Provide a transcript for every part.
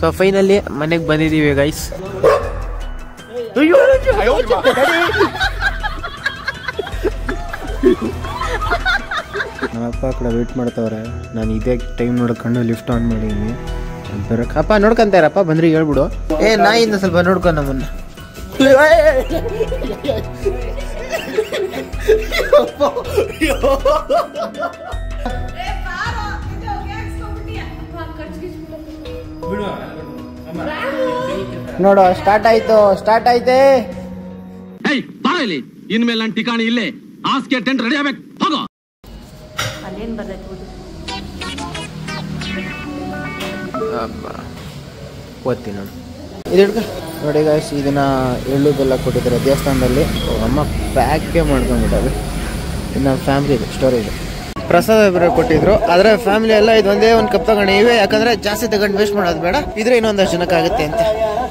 So finally ಮನೆಗೆ ಬಂದಿದ್ದೀವಿ guys. ನಮ್ಮ ಅಪ್ಪ ಆ ಕಡೆ ವೇಟ್ ಮಾಡ್ತಾವ್ರೆ. ನಾನು ಇದೇ ಟೈಮ್ ನೋಡ್ಕೊಂಡು ಲಿಫ್ಟ್ ಆನ್ ಮಾಡೀನಿ. ಬರಕ್ಕೆ ಅಪ್ಪ ನೋಡ್ಕೊಂತಾರಪ್ಪ, ಬಂದ್ರಿ ಹೇಳ್ಬಿಡು. ನಾಯಿಂದ ಸ್ವಲ್ಪ ನೋಡ್ಕೊಂಡು ನಮ್ಮನ್ನ. ನೋಡು ಸ್ಟಾರ್ಟ್ ಆಯ್ತೆ. ಇನ್ಮೇಲೆ ನನ್ನ ಠಿಕಾಣಿ ಇಲ್ಲೇ. ಹಾಸಿಗೆ ಟೆಂಟ್ ರೆಡಿ ಆಗ್ಬೇಕು, ಹೋಗೋ. ಓದ್ತೀನಿ ನೋಡಿ. ಇದು ಹಿಡ್ಕ ನೋಡಿ ಗಾಯ್ಸ್, ಇದನ್ನ ಎಳ್ಳು ಬೆಲ್ಲ ಕೊಟ್ಟಿದ್ದಾರೆ ದೇವಸ್ಥಾನದಲ್ಲಿ. ಅಮ್ಮ ಪ್ಯಾಕೇ ಮಾಡ್ಕೊಂಡ್ಬಿಟ್ಟಾವೆ. ಇದು ನಮ್ಮ ಫ್ಯಾಮಿಲಿ ಇದೆ ಸ್ಟೋರೇಜ್. ಪ್ರಸಾದ ಬೇರೆ ಕೊಟ್ಟಿದ್ರು, ಆದ್ರೆ ಫ್ಯಾಮಿಲಿ ಎಲ್ಲ ಇದು ಒಂದೇ ಒಂದು ಕಪ್ ತಗೊಂಡಿವೆ. ಯಾಕಂದ್ರೆ ಜಾಸ್ತಿ ತಗೊಂಡು ವೇಸ್ಟ್ ಮಾಡೋದು ಬೇಡ, ಇದ್ರೆ ಇನ್ನೊಂದಷ್ಟು ಜನಕ್ಕೆ ಆಗುತ್ತೆ ಅಂತ.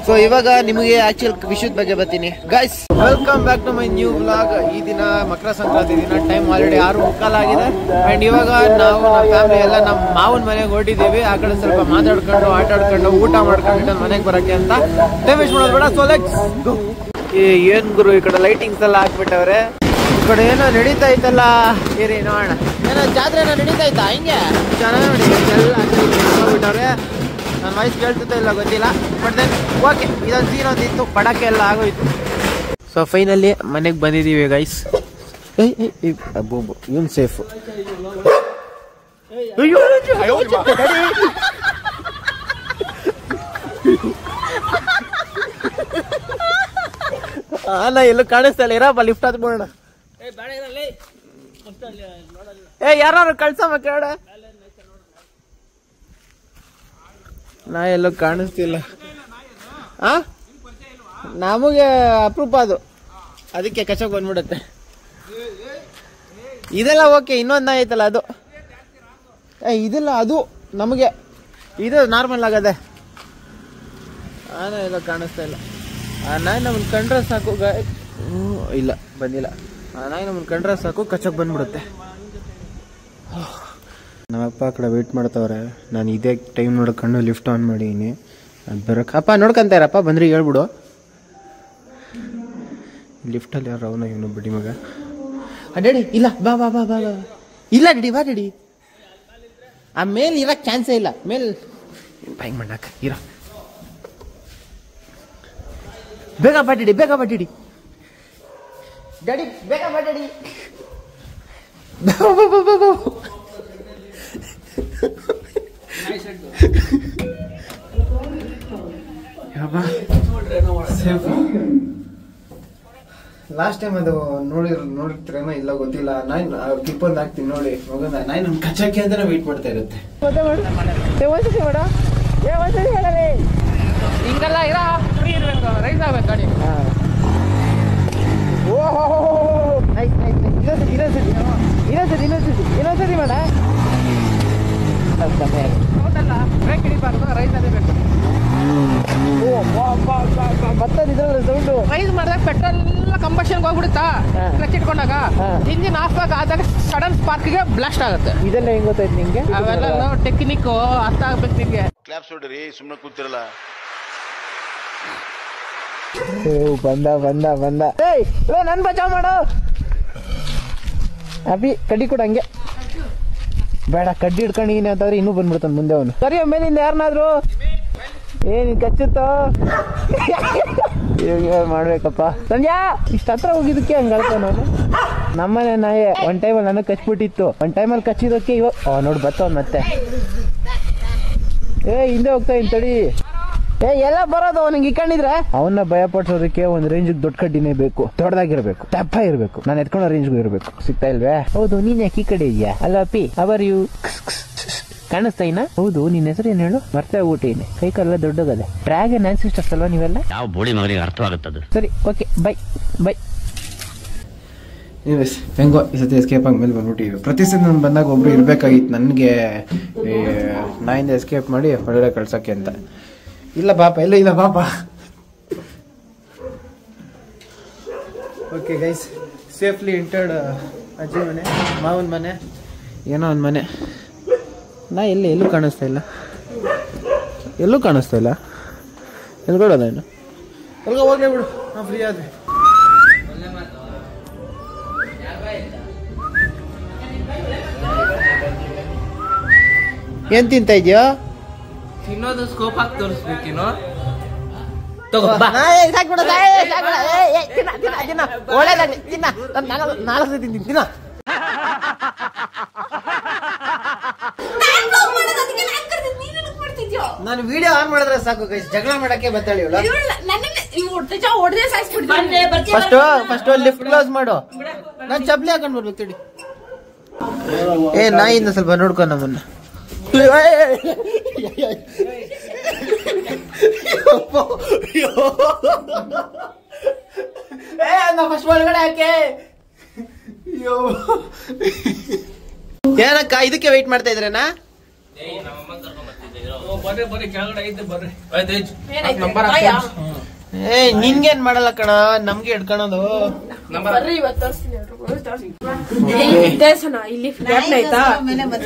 ಸೊ ಇವಾಗ ನಿಮಗೆ ಆಕ್ಚುಲ್ ವಿಷಯದ ಬಗ್ಗೆ ಬರ್ತೀನಿ guys. Welcome back to my new vlog. ಈ ದಿನ ಮಕರ ಸಂಕ್ರಾಂತಿ ದಿನ. ಟೈಮ್ ಆಲ್ರೆಡಿ 6:15 ಆಗಿದೆ. ಅಂಡ್ ಇವಾಗ ನಾವು ನಮ್ಮ ಫ್ಯಾಮಿಲಿ ಎಲ್ಲ ನಮ್ಮ ಮಾವನ ಮನೆಗೆ ಹೊರಟಿದ್ದೀವಿ. ಆ ಕಡೆ ಸ್ವಲ್ಪ ಮಾತಾಡ್ಕೊಂಡು ಆಟ ಆಡ್ಕೊಂಡು ಊಟ ಮಾಡ್ಕೊಂಡು ಮನೆಗೆ ಬರೋಕ್ಕೆ ಅಂತ. ಟೈಮ್ ವೇಸ್ಟ್ ಮಾಡೋದು ಬೇಡ. So let's go. ಏನ್ ಗುರು, ಈ ಕಡೆ ಲೈಟಿಂಗ್ಸ್ ಎಲ್ಲ ಹಾಕ್ಬಿಟ್ಟವ್ರೆ. ಈ ಕಡೆ ಏನೋ ನಡೀತಾ ಇತ್ತಲ್ಲ, ಏರಿ ನೋಡೋಣ. ಏನೋ ಜಾತ್ರೆ ಏನೋ ನಡೀತಾ ಇತ್ತಾ? ಹಿಂಗೆ ಚೆನ್ನಾಗಿ ನೋಡಿ ಎಲ್ಲ ಹೋಗ್ಬಿಟ್ಟವ್ರೆ. ನನ್ನ ವಾಯ್ಸ್ ಕೇಳ್ತಿದ್ದ ಇಲ್ಲ ಗೊತ್ತಿಲ್ಲ, ಬಟ್ ದೆನ್ ಓಕೆ. ಇದೊಂದು ಸೀನ್ ಒಂದಿತ್ತು, ಪಟಾಕಿ ಎಲ್ಲ ಆಗೋಯ್ತು. ಸೊ ಫೈನಲಿ ಮನೆಗೆ ಬಂದಿದ್ದೀವಿ ಗೈಸ್. ಬೂಬು ಇವನ್ ಸೇಫು. ನಾ ಎಲ್ಲೂ ಕಾಣಿಸ್ತಾ ಇಲ್ಲ. ಇರಪ್ಪ ಲಿಫ್ಟ್ ಹತ್ ಬಿಡೋಣ. ಯಾರು ಕಳ್ಸಮ್ಮ ಕೇಳ. ನಾ ಎಲ್ಲೂ ಕಾಣಿಸ್ತಿಲ್ಲ. ನಮಗೆ ಅಪರೂಪ ಅದು, ಅದಕ್ಕೆ ಕಚಕ್ ಬಂದ್ಬಿಡುತ್ತೆ. ಇದೆಲ್ಲ ಓಕೆ. ಇನ್ನೊಂದು ನಾಯಿ ಐತಲ್ಲ ಅದು, ಇದೆಲ್ಲ ಅದು ನಮಗೆ ಇದು ನಾರ್ಮಲ್ ಆಗದೆ. ಆನ ಎಲ್ಲ ಕಾಣಿಸ್ತಾ ಇಲ್ಲ. ಆ ನಾಯಿ ನಮ್ಮನ್ನು ಕಂಡ್ರೆ ಸಾಕು. ಇಲ್ಲ ಬಂದಿಲ್ಲ. ಆ ನಾಯಿ ನಮ್ಮನ್ನು ಕಂಡ್ರೆ ಸಾಕು, ಕಚಕ್ ಬಂದ್ಬಿಡುತ್ತೆ. ನಮ್ಮಪ್ಪ ಆ ಕಡೆ ವೇಟ್ ಮಾಡ್ತಾವ್ರೆ. ನಾನು ಇದೇ ಟೈಮ್ ನೋಡ್ಕೊಂಡು ಲಿಫ್ಟ್ ಆನ್ ಮಾಡೀನಿ. ಅದು ಬರೋಕ್ಕೆ ಅಪ್ಪ ನೋಡ್ಕೊಂತಾರಪ್ಪ, ಬಂದ್ರಿ ಹೇಳ್ಬಿಡು. ಲಿಫ್ಟಲ್ಲಿ ಯಾರು ಅವನ ಇವನು ಬಿಡಿ ಮಗ. ಡ್ಯಾಡಿ ಇಲ್ಲ, ಬಾ ಬಾ ಬಾ ಬಾ ಬಾ. ಇಲ್ಲ ಡ್ಯಾಡಿ, ಬಾ ಡ್ಯಾಡಿ. ಆ ಮೇಲ್ ಇರಕ್ಕೆ ಚಾನ್ಸೇ ಇಲ್ಲ. ಮೇಲ್ ಬಾಯ್ ಮಾಡಾಕ ಇರ. ಬೇಗ ಬಾ ಡ್ಯಾಡಿ, ಬೇಗ ಬಾ ಡ್ಯಾಡಿ. ಡ್ಯಾಡಿ ಬೇಗ ಬಾ ಡ್ಯಾಡಿ. ಲಾಸ್ಟ್ ಟೈಮ್ ಅದು ನೋಡಿರ್ತೀರೇನೋ ಇಲ್ಲ ಗೊತ್ತಿಲ್ಲ. ನಾಯಿ ಕಿಪ್ಪೊಂದು ಹಾಕ್ತೀನಿ ನೋಡಿ ಮಗನ. ನಾಯಿ ನಮ್ ಕಚ್ಚಕ್ಕೆ ಅಂತಾನೆ ವೇಟ್ ಮಾಡ್ತಾ ಇರುತ್ತೆ. ಹಿಂಗೆಲ್ಲ ಇರೋ ಫ್ರೀ ಇರ್ಬೇಕು, ರೈಸ್ ಆಗ್ಬೇಕು ಗಾಡಿ. ಇನ್ನೊಂದ್ಸತಿ ಮಾಡ. ಹೌದಲ್ಲ, ಬ್ರೇಕ್ ಹಿಡಿಬಾರ್ದು, ರೈಸ್ ಅದೇ ಬೇಕು. ಸೌಂಡು ರೈಸ್ ಮಾಡಿದಾಗ ಪೆಟ್ರೋಲ್ ಎಲ್ಲ ಕಂಬಷನ್ಗೆ ಹೋಗ್ಬಿಡುತ್ತಾ ಕ್ಲಚ್ ಇಟ್ಕೊಂಡಾಗ. ಇಂಜಿನ್ ಆಫ್ ಆದಾಗ ಸಡನ್ ಸ್ಪಾರ್ಕ್ಗೆ ಬ್ಲಾಸ್ಟ್ ಆಗುತ್ತೆ. ಇದೆಲ್ಲ ಹೆಂಗ್ ಗೊತ್ತಾಯ್ತು ನಿಂಗೆ? ಅವೆಲ್ಲ ಟೆಕ್ನಿಕ್ ಅರ್ಥ ಆಗ್ಬೇಕು ನಿಂಗೆ. ಕ್ಲಾಪ್ಸ್ ಹೊಡ್ರಿ, ಸುಮ್ಮನೆ ಕೂತಿರಲ್ಲ. ಬಂದ ನನ್ ಬಚಾವ್ ಮಾಡು ಅಭಿ. ಕಡ್ಡಿ ಕೊಡ ಹಂಗೆ ಬೇಡ, ಕಡ್ಡಿ ಹಿಡ್ಕೊಂಡಿನಿ ಅಂತಂದ್ರೆ ಇನ್ನೂ ಬಂದ್ಬಿಡ್ತಾನೆ ಮುಂದೆ ಅವನು. ಸರಿ ಮೇಲಿಂದ ಯಾರನ್ನಾದ್ರು ಏನ್ ಕಚ್ಚುತ್ತೋ ಮಾಡ್ಬೇಕಪ್ಪ. ಸಂಜಾ ಇಷ್ಟ ಹತ್ರ ಹೋಗಿದ್ದಕ್ಕೆ ಹಂಗ ನಾನು. ನಮ್ಮನೆ ನಾಯಿ ಒಂದ್ ಟೈಮಲ್ಲಿ ನನಗೆ ಕಚ್ಬಿಟ್ಟಿತ್ತು. ಒಂದ್ ಟೈಮಲ್ಲಿ ಕಚ್ಚಿದಕ್ಕೆ ಇವಾಗ ನೋಡಿ ಬತ್ತವ್ ಮತ್ತೆ. ಹಿಂದೆ ಹೋಗ್ತಾ ಇನ್ ತಡಿ. ಎಲ್ಲ ಬರೋದು ಅವನಿಗೆ ಇಕ್ಕೊಂಡಿದ್ರೆ ಅವನ್ನ ಭಯ ಪಡಿಸೋದಕ್ಕೆ ಒಂದ್ ರೇಂಜ್ ದೊಡ್ಡ ಕಡ್ಡಿನೇ ಬೇಕು, ದೊಡ್ಡದಾಗಿರ್ಬೇಕು, ದಪ್ಪ ಇರ್ಬೇಕು. ನಾನು ಎತ್ಕೊಳ್ಳೋ ರೇಂಜ್ಗೂ ಇರ್ಬೇಕು. ಸಿಗ್ತಾ ಇಲ್ವೇ? ಹೌದು, ನೀನ್ ಯಾಕೆ ಈ ಕಡೆ ಇದೆಯಾ? ಅಲ್ಲ ಅಪ್ಪಿ, ಅವರ್ ಯು ಕಾಣಿಸ್ತಾ ಇನ್ನ? ಹೌದು, ನಿನ್ನ ಹೆಸರು ಏನ್ ಹೇಳು? ಮರ್ತೆ ಊಟೀನಿ. ಕೈ ಕಾಲೆಲ್ಲ ದೊಡ್ಡಗದೆ. ಡ್ರ್ಯಾಗನ್ ಆನ್ಸಿಸ್ಟರ್ಸ್ ಅಲ್ವಾ ನೀವೆಲ್ಲ? ಯಾವ ಬೋಳಿ ಮಗನಿಗೆ ಅರ್ಥವಾಗುತ್ತದೆ. ಸರಿ ಓಕೆ, ಬೈ ಬೈ. ಹೆಂಗೋ ಈ ಸತಿ ಎಸ್ಕೇಪ್ ಆದ್ಮೇಲೆ ಬಂದ್ಬಿಟ್ಟಿವಿ. ಪ್ರತಿ ಸತಿ ನಾನು ಬಂದಾಗ ಒಬ್ರು ಇರ್ಬೇಕಾಗಿತ್ತು ನನಗೆ ನಾಯಿಂದ ಎಸ್ಕೇಪ್ ಮಾಡಿ ಹೊರಗಡೆ ಕಳ್ಸಕ್ಕೆ ಅಂತ. ಇಲ್ಲ ಪಾಪ, ಎಲ್ಲ ಇಲ್ಲ ಪಾಪ. ಓಕೆ ಗೈಸ್, ಸೇಫ್ಲಿ ಎಂಟರ್ಡ್ ಅಜ್ಜಿ ಮನೆ, ಮಾವನ ಮನೆ, ಏನೋ ಒಂದು ಮನೆ. ನಾ ಎಲ್ಲೂ ಕಾಣಿಸ್ತಾ ಇಲ್ಲ. ಎಲ್ಲೂ ಕಾಣಿಸ್ತಾ ಇಲ್ಲ. ಎಲ್ಗೊಳ್ಳೋದ ಇನ್ನು ಎಲ್ಗೋ ಹೋಗ್ಲೇ ಬಿಡು, ನಾವು ಫ್ರೀ ಆದ್ವಿ. ಏನ್ ತಿಂತ ಇದೆಯೋ? ತಿನ್ನೋದು ಸ್ಕೋಪ್ ಆಗಿ ತೋರಿಸ್ಬೇಕೇನೋ. ಒಳ್ಳೇದಾಗ್ಲಿ ತಿನ್ನ, 4 ಸತಿ ತಿಂತೀನಿ ತಿನ್ನ. ನಾನು ವಿಡಿಯೋ ಆನ್ ಮಾಡಿದ್ರೆ ಸಾಕು ಗೈಸ್, ಜಗಳ ಮಾಡಕ್ಕೆ ಬರ್ತಾಳೆ ಇವಳು. ಫಸ್ಟ್ ಲಿಫ್ಟ್ ಕ್ಲೋಸ್ ಮಾಡು, ನಾನು ಚಪ್ಲಿ ಹಾಕೊಂಡ್ ಬರ್ಬೇಕು ತಿಳಿ. ಏ ನಾಯಿಂದ ಸ್ವಲ್ಪ ನೋಡ್ಕೊ ನಮ್ಮನ್ನ. ಫಸ್ಟ್ ಒಳಗಡೆ ಹಾಕೆ. ಏನಕ್ಕ ಇದಕ್ಕೆ ವೆಯ್ಟ್ ಮಾಡ್ತಾ ಇದ್ರೇನಾ? ಏ ನಿನ್ಗೇನ್ ಮಾಡಲ್ಲ ಕಣ, ನಮ್ಗೆ ಹಿಡ್ಕೊಳೋದು.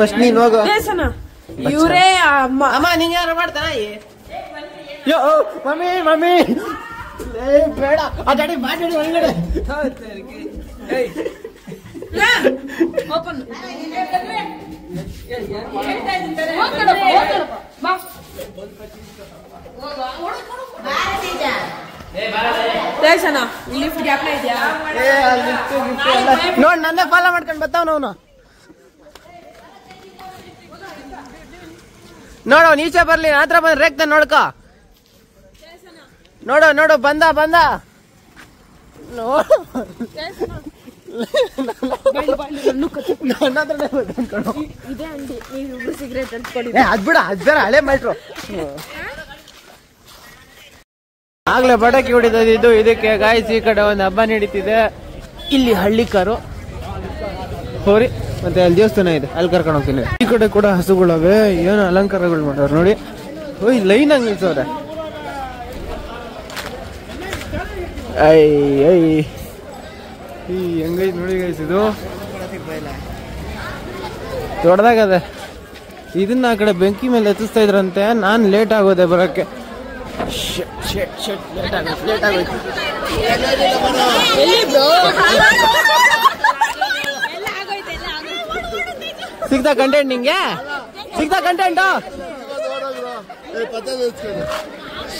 ಫಸ್ಟ್ ನೀನ್ ಹೋಗು. ಇವರೇ ಅಮ್ಮ ನಿಂಗೆ ಯಾರು ಮಾಡ್ತಾನ? ಮಮ್ಮಿ ಮಮ್ಮಿ ಬೇಡ, ಆ ಗಾಡಿ ಮಾತಾಡಿ ಒಳಗಡೆ. ನೋಡ್ ನನ್ನೇ ಫಾಲೋ ಮಾಡ್ಕೊಂಡ್ ಬರ್ತಾವ ಅವನು. ನೋಡು ನೀಚೆ ಬರ್ಲಿ, ಹತ್ರ ಬಂದ್ ರೇಗ್ತಾನೆ ನೋಡ್ಕ. ನೋಡು ನೋಡು ಬಂದ ಬಂದ. ಅದ್ಬಿಡ ಅದ್ಬೇಡ ಹಳೆ ಮಾಡ್ರು. ಆಗ್ಲೇ ಪಟಾಕಿ ಹೊಡಿತಿದ್ದು ಇದಕ್ಕೆ ಗಾಯಸ್. ಈ ಕಡೆ ಒಂದು ಹಬ್ಬ ನಡೀತಿದೆ, ಇಲ್ಲಿ ಹಳ್ಳಿ ಕಾರು ಹೋರಿ, ಮತ್ತೆ ಅಲ್ಲಿ ದೇವಸ್ಥಾನ ಇದೆ, ಅಲ್ಲಿ ಕರ್ಕೊಂಡು ಹೋಗ್ತೀನಿ. ಈ ಕಡೆ ಕೂಡ ಹಸುಗಳವೆ, ಏನು ಅಲಂಕಾರಗಳು ಮಾಡೋರು ನೋಡಿ. ಓಯ್ ಲೈನ್ ಹಂಗ್ ನಿಲ್ಸವ್ರೆ. ಐ ಐ ಈ ಹೆಂಗೈತೆ ನೋಡಿ ಗೈಸ್, ಇದು ದೊಡ್ಡದಾಗದೆ. ಇದನ್ನ ಆ ಕಡೆ ಬೆಂಕಿ ಮೇಲೆ ಎತ್ತಿಸ್ತಾ ಇದ್ರಂತೆ. ನಾನು ಲೇಟ್ ಆಗೋದೆ ಬರೋಕ್ಕೆ. ಲೇಟ್ ಆಗೋಯ್ತು. ಸಿಗ್ತಾ ಕಂಟೆಂಟ್ ನಿಂಗೆ? ಸಿಗ್ತಾ ಕಂಟೆಂಟು?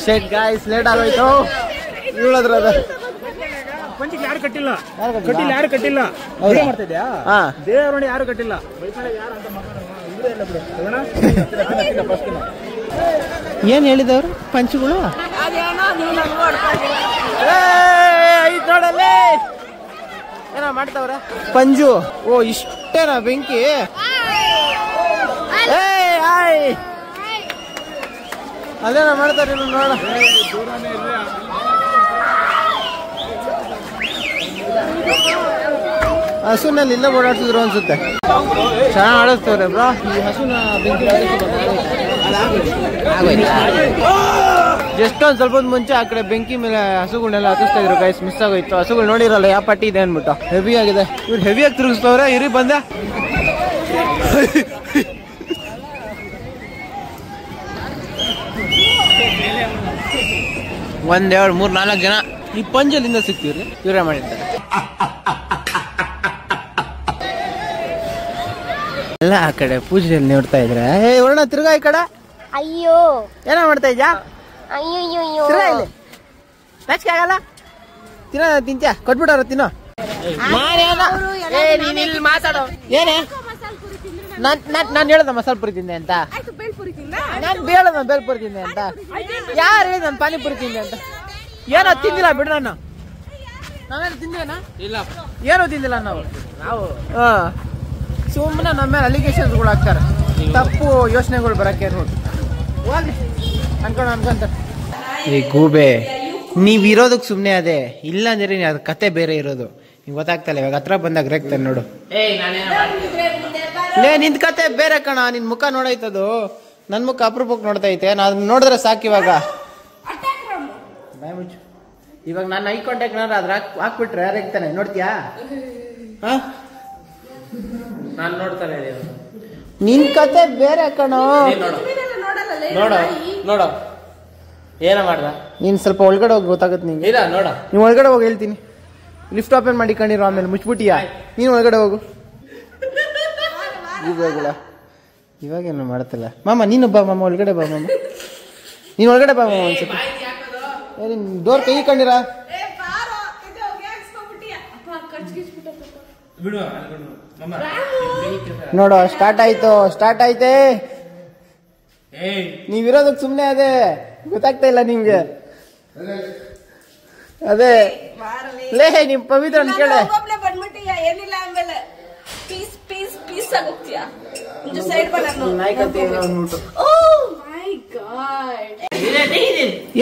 ಶೆಟ್ ಗಾಯ್ಸ್, ಲೇಟ್ ಆಗೋಯ್ತು. ಇವಳದ್ರ ಯಾರು ಕಟ್ಟಿಲ್ಲ, ಯಾರು ಕಟ್ಟಿಲ್ಲ. ದೇವರನ್ನ ಯಾರು ಕಟ್ಟಿಲ್ಲ. ಏನ್ ಹೇಳಿದವ್ರು ಪಂಚುಗಳು? ನೋಡಲ್ಲೇ ಏನೋ ಮಾಡ್ತಾವ್ರ ಪಂಜು. ಓ ಇಷ್ಟೇನಾ ಬೆಂಕಿ? ಅದೇನೋ ಮಾಡ್ತಾರೆ ನೋಡ. ಹಸುನಲ್ಲಿ ಇಲ್ಲ ಓಡಾಡ್ತಿದ್ರು ಅನ್ಸುತ್ತೆ. ಚೆನ್ನಾಗಿ ಆಡಿಸ್ತವ್ರೆ ಬ್ರೋ. ಈ ಹಸುನ ಬೆಂಕಿ ಎಷ್ಟೊಂದು ಸ್ವಲ್ಪ ಮುಂಚೆ ಆ ಕಡೆ ಬೆಂಕಿ ಮೇಲೆ ಹಸುಗಳನ್ನೆಲ್ಲ ಹತ್ತಿಸ್ತಾ ಇದ್ರು ಗೈಸ್. ಮಿಸ್ ಆಗೋಯ್ತು. ಹಸುಗಳು ನೋಡಿರಲ್ಲ ಯಾವ ಪಟ್ಟಿ ಇದೆ ಅನ್ಬಿಟ್ಟು. ಹೆವಿ ಆಗಿದೆ. ಇವ್ರು ಹೆವಿಯಾಗಿ ತಿರುಗಿಸ್ತವ್ರೆ. ಇರಿ ಬಂದ. ಒಂದ್ 2 3 4 ಜನ ಈ ಪಂಜಲಿಂದ ಸಿಗ್ತೀವ್ರಿ. ಇವರೇ ಮಾಡಿರ್ತಾರೆ ಎಲ್ಲ. ಆ ಕಡೆ ಪೂಜೆಯಲ್ಲಿ ನೋಡ್ತಾ ಇದ್ರೆ ವರ್ಣ ತಿರ್ಗಾ ಈ ಕಡೆ. ಅಯ್ಯೋ ಏನೋ ಮಾಡ್ತಾ ಇದ್ಯಾ? ಅಯ್ಯೋ ನಾಚಿಕೆ ಆಗಲ್ಲ? ತಿನ್ನೋ ತಿಂತ್ಯಾ? ಕೊಟ್ಬಿಟ್ಟಾರ ತಿನ್ನೋ. ಮಾತಾಡೋ ಏನೇ? ನಾನು ಹೇಳ್ದ ಮಸಾಲೆ ಪುರಿ ತಿಂದೆ ಅಂತ. ನಾನು ಬೇಳದ ಬೇಲ್ಪುರಿ ತಿಂದೆ ಅಂತ. ಯಾರು ಹೇಳಿದ ನಾನು ಪಾನಿಪುರಿ ತಿಂದೆ ಅಂತ? ಏನೋ ತಿಂದಿಲ್ಲ ಬಿಡು. ನಾವೇನು ತಿಂದೇನ? ಇಲ್ಲ, ಏನೋ ತಿಂದಿಲ್ಲ ನಾವು. ಸುಮ್ಮನೆ ನಮ್ಮ ಮೇಲೆ ಅಲಿಗೇಷನ್ಸ್ಗಳು ಹಾಕ್ತಾರೆ. ತಪ್ಪು ಯೋಚನೆಗಳು ಬರಕ್ಕೆ ನೋಡಿ ಅನ್ಕೊಂತ. ಈ ಗೂಬೆ ನೀವಿರೋದಕ್ಕೆ ಸುಮ್ಮನೆ ಅದೇ, ಇಲ್ಲ ಅಂದ್ರೆ ಅದು ಕತೆ ಬೇರೆ ಇರೋದು. ನಿಂಗೆ ಗೊತ್ತಾಗ್ತಲ್ಲ. ಇವಾಗ ಹತ್ರ ಬಂದಾಗ ರೇಗ್ತಾನೆ ನೋಡು. ನಿಂದ ಕತೆ ಬೇರೆ ಕಣ. ನಿನ್ ಮುಖ ನೋಡೈತದು, ನನ್ ಮುಖ ಅಪರೂಪಕ್ಕೆ ನೋಡ್ತಾ ಐತೆ. ನಾನು ನೋಡಿದ್ರೆ ಸಾಕು. ಇವಾಗ ನಾನು ಐ ಕಾಂಟ್ಯಾಕ್ಟ್ ಅದ್ರ ಹಾಕ್ಬಿಟ್ರೆ ರೇಗ್ತಾನೆ. ನೋಡ್ತೀಯಾ? ನಾನು ನೋಡ್ತಾನೆ. ನಿನ್ ಕತೆ ಬೇರೆ ಕಣೋ. ನೋಡು ನೋಡು ಏನ ಮಾಡ್ದ ನೀನು ಸ್ವಲ್ಪ ಒಳಗಡೆ ಹೋಗಿ ಗೊತ್ತಾಗುತ್ತೆ ನಿಂಗೆ. ಇಲ್ಲ ನೋಡ ನೀವು ಒಳಗಡೆ ಹೋಗಿ ಹೇಳ್ತೀನಿ. ಲಿಫ್ಟ್ ಓಪನ್ ಮಾಡಿ ಕಂಡಿರೋ ಆಮೇಲೆ ಮುಚ್ಬಿಟ್ಟಿಯಾ. ನೀನು ಒಳಗಡೆ ಹೋಗು. ಇವಾಗೇನು ಮಾಡ್ತಿಲ್ಲ ಮಾಮ. ನೀನು ಬಾ ಮಾಮ, ಒಳಗಡೆ ಬಾ ಮಾಮ. ನೀನು ಒಳಗಡೆ ಬಾ ಮಾಮ ಒಂದ್ಸತಿ. ನೀನು ಡೋರ್ ಕೈ ಕಂಡಿರ ನೋಡು. ಸ್ಟಾರ್ಟ್ ಆಯ್ತೆ. ನೀವಿರೋದಕ್ಕೆ ಸುಮ್ಮನೆ ಅದೇ ಗೊತ್ತಾಗ್ತಾ ಇಲ್ಲ ನಿಮ್ಗೆ. ಅದೇ ಲೇ ನಿಮ್ ಪವಿತ್ರ ಕೇಳೆ. ಏನಿಲ್ಲ ಆಮೇಲೆ ಪೀಸ್ ಆಗೋಗ್ತೀಯಾ.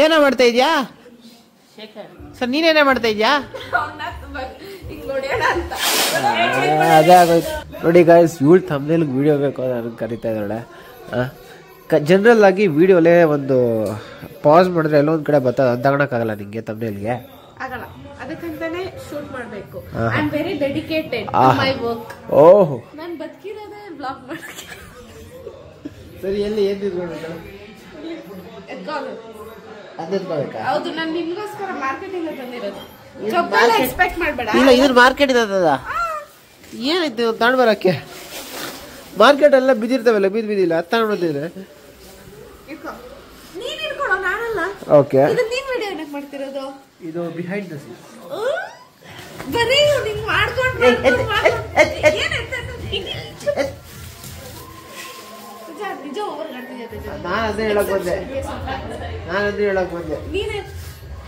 ಏನೋ ಮಾಡ್ತಾ ಇದ್ಯಾ ಸರ್? ನೀನೇನೇ ಮಾಡ್ತಾ ಇದ್ಯಾ? ಅದೇ ಆಗೋಯ್ತು ನೋಡಿ ಗಾಯ್ಸ್. ಇವಳು ತಮ್ಮನೇಲಿ ವಿಡಿಯೋ ಬೇಕು ನನಗೆ ಕರಿತಾ ಇದ್ದಾಳೆ. ಜನರಲ್ ಆಗಿ ವಿಡಿಯೋಲೇ ಒಂದು ಪಾಸ್ ಮಾಡಿದ್ರೆ ಎಲ್ಲೋ ಒಂದ್ ಕಡೆ ಬರ್ತದೆ. ಅದು ತಗೊಳಕ್ಕಾಗಲ್ಲ ನಿಂಗೆ ತಮ್ಮನೇಲ್ಗೆ. ಆಗಲ್ಲ, ಅದಕ್ಕಂತಾನೆ ಶೂಟ್ ಮಾಡಬೇಕು. I am very dedicated to my work. ಓಹ್, ನಾನು ಬದುಕಿರೋದೇ ಬ್ಲಾಗ್ ಮಾಡಕ್ಕೆ. ಸರಿ, ಎಲ್ಲಿ ಏನ್ ತಿಳ್ಕೊಂಡು ಹೌದು, ನಾನು ನಿಮ್ಗೋಸ್ಕರ ಮಾರ್ಕೆಟಿಂಗ್ ಬಂದಿರೋದು. ಎಕ್ಸ್ಪೆಕ್ಟ್ ಮಾಡಬೇಡ. ಇಲ್ಲ, ಇದ್ರ ಮಾರ್ಕೆಟ್ ಇದ ಏನಿತ್ತು ತಗೊಂಡ್ ಬರಕ್ಕೆ? ಮಾರ್ಕೆಟ್ ಎಲ್ಲ ಬಿದ್ದಿರ್ತಾವಲ್ಲ, ಬಿದ್ದಿಲ್ಲ ಅದು ತಗೊಂಡಿದ್ರೆ ನೀನ್ ಇಟ್ಕೊಳೋ, ನಾನಲ್ಲ. ಓಕೆ, ಇದು ನೀನ್ ವಿಡಿಯೋ ಏನಕ್ಕೆ ಮಾಡ್ತಿರೋದು? ಇದು ಬಿಹೈಂಡ್ ದ ಸೀನ್. ಬರೀ ನಿಂಗ್ ಮಾಡ್ಕೊಂಡು ನಿಜ ಓವರ್ ಮಾಡ್ತಿದ್ದೆ. ನಾನು ಅದೇ ಹೇಳಕ್ ಬಂದೆ. ನೀನೇ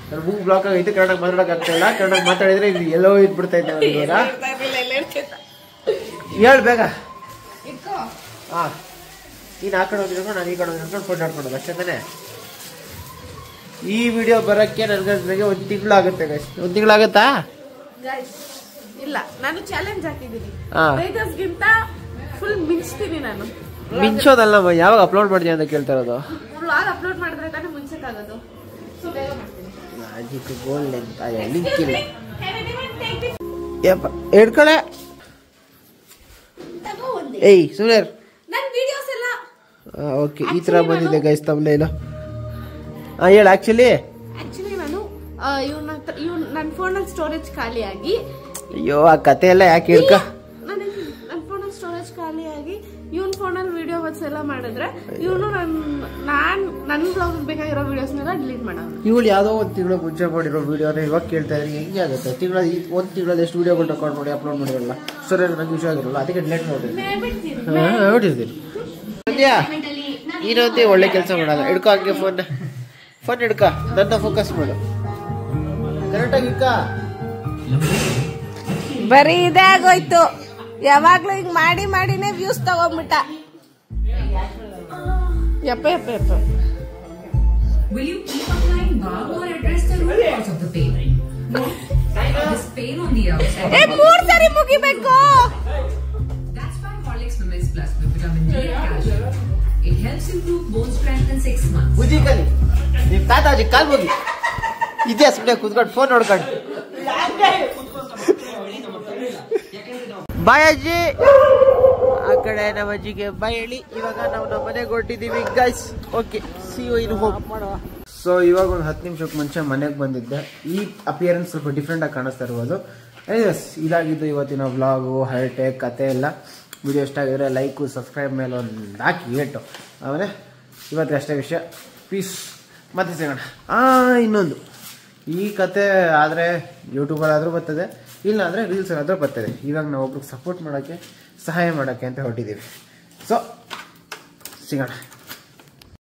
ನನ್ನ ಮೂಗ್ ಬ್ಲಾಕ್ ಆಗೈತೆ, ಕನ್ನಡ ಮಾತಾಡಕ್ ಆಗ್ತಾ ಇಲ್ಲ. ಕನ್ನಡ ಮಾತಾಡಿದ್ರೆ ಇದು ಎಲ್ಲೋ ಇದ್ಬಿಡ್ತಾ ಇದ್ದೆ. ಹೇಳ್ ಬೇಗ. ಹಾ, ನೀನ್ ಆ ಕಡೆ ಹೋಗಿರೋ, ನಾನು ಈ ಕಡೆ ಹೋಗಿರೋ, ಫೋಟೋ ಆಡ್ಕೊಳೋದು ಅಷ್ಟೇ ತಾನೆ. ಈ ವಿಡಿಯೋ ಬರಕ್ಕೆ ನನ್ಗೆ ಒಂದ್ ತಿಂಗಳಾಗುತ್ತೆ. ಒಂದ್ ತಿಂಗಳಾಗತ್ತಾ? ಇಲ್ಲ, ನಾನು ಚಾಲೆಂಜ್ ಹಾಕಿದ್ದೀನಿ. ಗಿಂತ ಫುಲ್ ಮಿಂಚ್ತೀನಿ ನಾನು. ಮಿಂಚೋದಲ್ಲ, ಯಾವಾಗ ಅಪ್ಲೋಡ್ ಮಾಡ್ತೀನಿ ಅಂತ ಕೇಳ್ತಾ ಇರೋದು. ವ್ಲಾಗ್ ಅಪ್ಲೋಡ್ ಮಾಡಿದ್ರೆ ತಾನೇ ಮುಂಚೆಕಾಗೋದು. ಸೊ ಬೇಗ ಮಾಡ್ತೀನಿ. ಮ್ಯಾಜಿಕ್ ಗೋಲ್ಡ್ ಅಂತ ಲಿಂಕ್ ಇಲ್ಲ. ಹಿಡ್ಕೊಳೆ. ಏಯ್ ಸುಮ್ನೆ ನನ್ನ ವಿಡಿಯೋಸ್ ಎಲ್ಲ ಓಕೆ. ಈ ತರ ಬಂದಿದೆ ಗೈಸ್ ತಮ್ನೇಲ್. ಹೇಳ. ಆಕ್ಚುಲಿ ನಾನು ನನ್ನ ಫೋನಲ್ಲಿ ಸ್ಟೋರೇಜ್ ಖಾಲಿಯಾಗಿ, ಅಯ್ಯೋ ಆ ಕತೆ ಎಲ್ಲ ಯಾಕೆ ಹಿಡ್ಕ. ನನ್ನ ಫೋನಲ್ಲಿ ಸ್ಟೋರೇಜ್ ಖಾಲಿಯಾಗಿ ಇವನ್ ಫೋನಲ್ಲಿ ವಿಡಿಯೋ ಎಲ್ಲ ಮಾಡಿದ್ರೆ ಇವನು ನನ್ನ ಬ್ಲಾಗ್ ಬೇಕಾಗಿರೋ ವಿಡಿಯೋಸ್ನೆಲ್ಲ ಡಿಲೀಟ್ ಮಾಡೋದು. ಇವಳು ಯಾವ್ದೋ ಒಂದ್ ತಿಂಗಳು ಮುಂಚೆ ಮಾಡಿರೋ ವಿಡಿಯೋನ ಇವಾಗ ಕೇಳ್ತಾ ಇದ್ರೆ ಹೆಂಗೆ ಆಗುತ್ತೆ? ಒಂದ್ ತಿಂಗಳಲ್ಲಿ ಎಷ್ಟು ವಿಡಿಯೋಗಳು ರೆಕಾರ್ಡ್ ಮಾಡಿ ಅಪ್ಲೋಡ್ ಮಾಡಿರಲ್ಲ. ಸ್ಟೋರೇಜ್ ನಂಗೆ ವಿಷಯ ಆಗಿರಲ್ಲ, ಅದಕ್ಕೆ ಡಿಲೀಟ್ ನೋಡಿದ್ದೀನಿ. ನೀನಂತೆ ಒಳ್ಳೆ ಕೆಲಸ ಮಾಡಲ್ಲ. ಹಿಡ್ಕೊ ಹಂಗೆ ಫೋನ್ ಹಿಡ್ಕ, ನನ್ನ ಫೋಕಸ್ ಮಾಡು ಕರೆಕ್ಟಾಗಿ ಹಿಡ್ಕ. ಬರೀ ಇದೇ ಆಗೋಯ್ತು. ಯಾವಾಗ್ಲೂ ಹಿಂಗ್ ಮಾಡಿನೇ ವ್ಯೂಸ್ ತಗೊಂಡ್ಬಿಟ್ಟ. ಯಪ್ಪ. Will you keep applying balm or address the root cause of the pain? No. This pain on the outside. ಮೂರ್ ಸರಿ ಮುಗಿಬೇಕು. That's why Horlicks Women's Plus with vitamin D and calcium. It helps improve bone strength in 6 months. ಬುದ್ಧಿ ಕಲಿ. ನಿಮ್ ತಾತಾಜಿ ಕಾಲ್ ಹೋಗಿ ಇದೇ ಸುಮ್ಮನೆ ಕೂತ್ಕೊಂಡು phone ನೋಡ್ಕೊಂಡು. ಬಾಯ್ ಅಜ್ಜಿ. ಆ ಕಡೆ ನಮ್ಮ ಅಜ್ಜಿಗೆ ಬಾಯ್ ಹೇಳಿ. ಇವಾಗ ನಾವು ನಮ್ಮ ಮನೆಗೆ ಹೊರಟಿದ್ದೀವಿ guys. Okay, see you in home. So ಇವಾಗ ಒಂದು 10 ನಿಮಿಷಕ್ಕೆ ಮುಂಚೆ ಮನೆಗೆ ಬಂದಿದ್ದೆ. ಈ ಅಪಿಯರೆನ್ಸ್ ಸ್ವಲ್ಪ ಡಿಫ್ರೆಂಟ್ ಆಗಿ ಕಾಣಿಸ್ತಾ ಇರ್ಬೋದು. ಎಸ್, ಇದಾಗಿದ್ದು ಇವತ್ತಿನ ವ್ಲಾಗು, ಹೈಟೆಕ್ ಕತೆ ಎಲ್ಲ. ವಿಡಿಯೋ ಇಷ್ಟ ಆಗಿದ್ರೆ ಲೈಕು, ಸಬ್ಸ್ಕ್ರೈಬ್ ಮೇಲೆ ಒಂದು ಹಾಕಿ ಏಟು. ಆಮೇಲೆ ಇವತ್ತಿಗೆ ಅಷ್ಟೇ ವಿಷಯ. ಪೀಸ್, ಮತ್ತೆ ಸಿಗೋಣ. ಇನ್ನೊಂದು, ಈ ಕತೆ ಆದರೆ ಯೂಟ್ಯೂಬಲ್ಲಾದರೂ ಬರ್ತದೆ, ಇಲ್ಲ ಅಂದರೆ ರೀಲ್ಸಲ್ಲಾದರೂ ಬರ್ತದೆ. ಇವಾಗ ನಾವು ಒಬ್ರಿಗೆ ಸಪೋರ್ಟ್ ಮಾಡೋಕ್ಕೆ, ಸಹಾಯ ಮಾಡೋಕ್ಕೆ ಅಂತ ಹೊರಟಿದ್ದೀವಿ. ಸೊ ಸಿಗೋಣ.